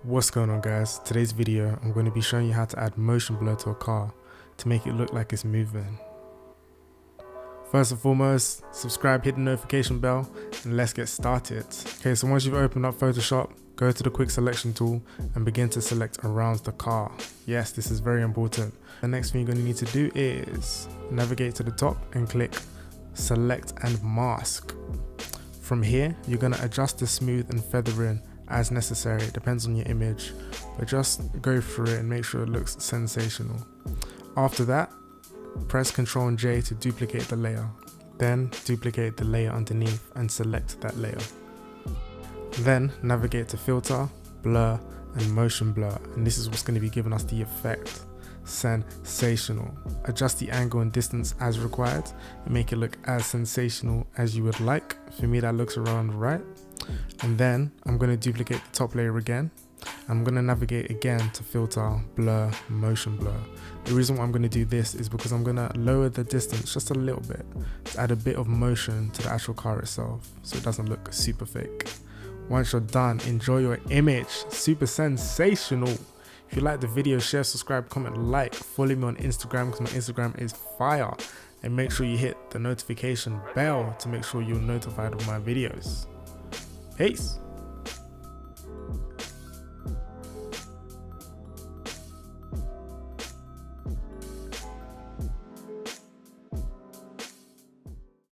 What's going on, guys? Today's video I'm going to be showing you how to add motion blur to a car to make it look like it's moving. First and foremost, subscribe, hit the notification bell, and let's get started. Okay, so once you've opened up Photoshop, go to the quick selection tool and begin to select around the car. Yes, this is very important. The next thing you're going to need to do is navigate to the top and click select and mask. From here, you're going to adjust the smooth and feathering as necessary. It depends on your image, but just go through it and make sure it looks sensational. After that, press Ctrl and J to duplicate the layer, then duplicate the layer underneath and select that layer. Then navigate to filter, blur and motion blur, and this is what's going to be giving us the effect. Sensational. Adjust the angle and distance as required and make it look as sensational as you would like. For me, that looks around right. And then I'm going to duplicate the top layer again. I'm going to navigate again to filter, blur, motion blur. The reason why I'm going to do this is because I'm going to lower the distance just a little bit to add a bit of motion to the actual car itself so it doesn't look super fake. Once you're done, enjoy your image. Super sensational. If you like the video, share, subscribe, comment, like, follow me on Instagram because my Instagram is fire, and make sure you hit the notification bell to make sure you're notified of my videos. Peace.